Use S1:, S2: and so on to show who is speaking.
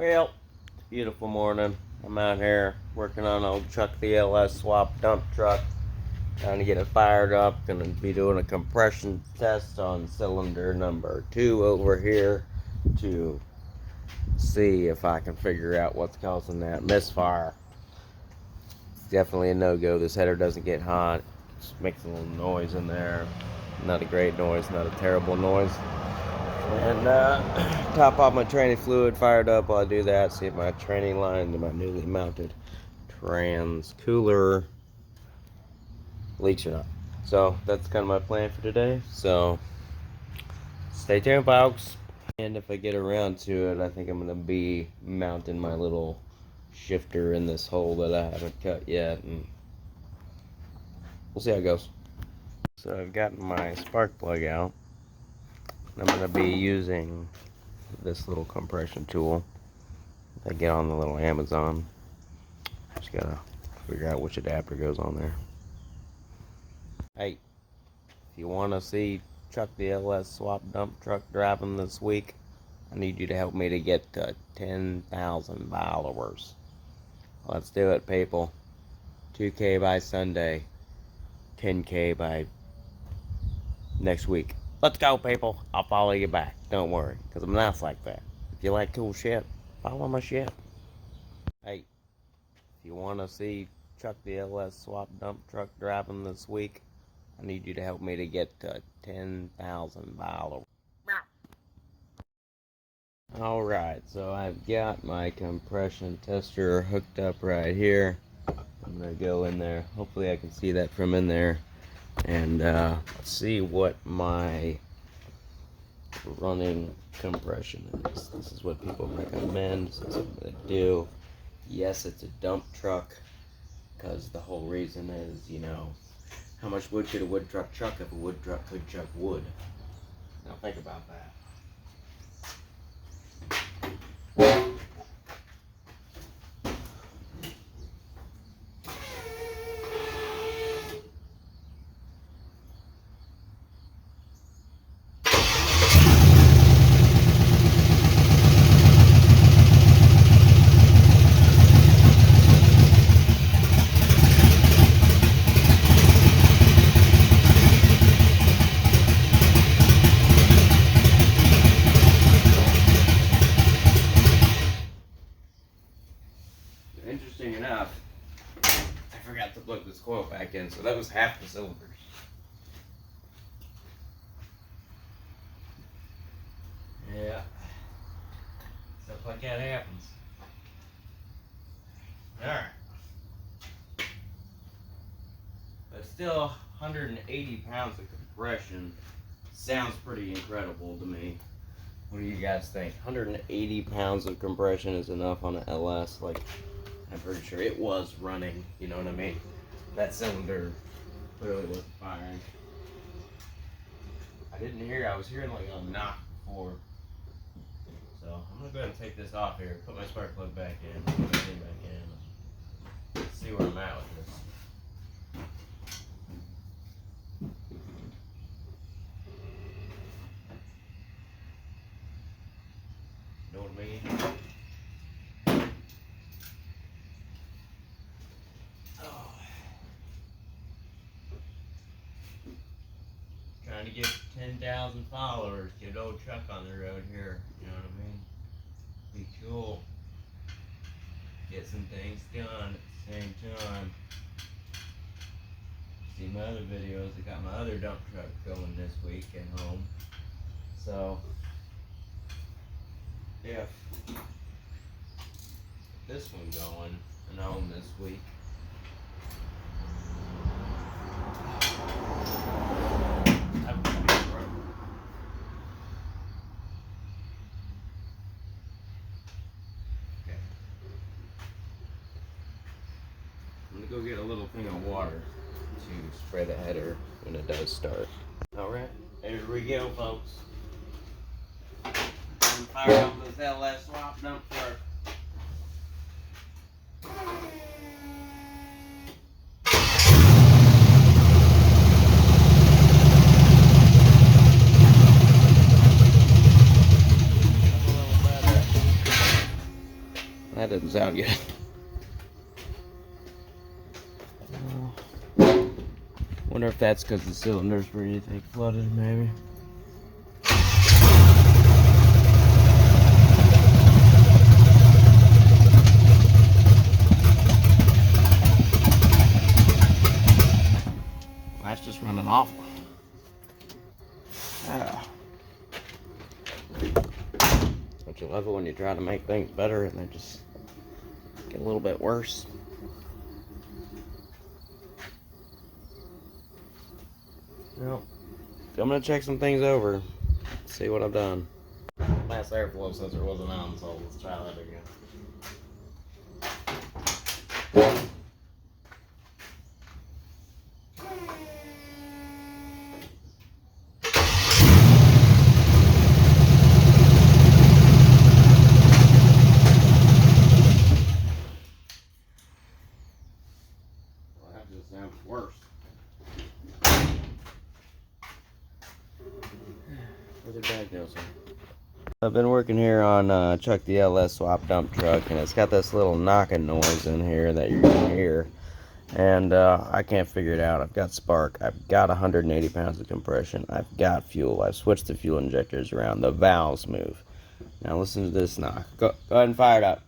S1: Well, beautiful morning. I'm out here working on old Chuck the LS swap dump truck, trying to get it fired up. Gonna be doing a compression test on cylinder number 2 over here to see if I can figure out what's causing that misfire. It's definitely a no-go. This header doesn't get hot. It just makes a little noise in there. Not a great noise, not a terrible noise. And top off my training fluid, fired up while I do that, see if my training line to my newly mounted trans cooler leaks or not. So that's kind of my plan for today. So stay tuned, folks. And if I get around to it, I think I'm going to be mounting my little shifter in this hole that I haven't cut yet. And we'll see how it goes. So I've gotten my spark plug out. I'm going to be using this little compression tool I get on the little Amazon. Just gotta figure out which adapter goes on there. Hey, if you want to see Chuck the LS swap dump truck driving this week, I need you to help me to get to 10,000 followers. Let's do it, people. 2K by Sunday, 10K by next week. Let's go, people. I'll follow you back. Don't worry, because I'm nice like that. If you like cool shit, follow my shit. Hey, if you want to see Chuck the LS swap dump truck driving this week, I need you to help me to get to 10,000 followers. Alright, so I've got my compression tester hooked up right here. I'm going to go in there. Hopefully I can see that from in there. And see what my running compression is. This is what people recommend. This is what I'm going to do. Yes, it's a dump truck, because the whole reason is, you know, how much wood could a wood truck chuck if a wood truck could chuck wood? Now think about that. Interesting enough, I forgot to plug this coil back in, so that was half the cylinders. Yeah, stuff like that happens. Alright. But still, 180 pounds of compression sounds pretty incredible to me. What do you guys think? 180 pounds of compression is enough on an LS? Like, I'm pretty sure it was running, you know what I mean? That cylinder clearly wasn't firing. I was hearing like a knock before. So I'm gonna go ahead and take this off here, put my spark plug back in, put my thing back in, see where I'm at with this. Know what I mean? Trying to get 10,000 followers, get old Chuck on the road here, you know what I mean? Be cool. Get some things done at the same time. See my other videos, I got my other dump truck going this week at home. So, yeah. This one going and home this week. I'm gonna go get a little thing of water to spray the header when it does start. Alright, there we go, folks. I'm fired up this LS swap dump truck. That doesn't sound good. Wonder if that's because the cylinders were, you think, flooded, maybe. That's just running awful. Don't you love it when you try to make things better and they just get a little bit worse? Well, I'm gonna check some things over, see what I've done. Last airflow sensor wasn't on, so let's try that again. Well, that just sounds worse. Where's the diagnoser? I've been working here on Chuck the LS swap dump truck, and it's got this little knocking noise in here that you're gonna hear. And I can't figure it out. I've got spark, I've got 180 pounds of compression, I've got fuel, I've switched the fuel injectors around, the valves move. Now listen to this knock. Go ahead and fire it up.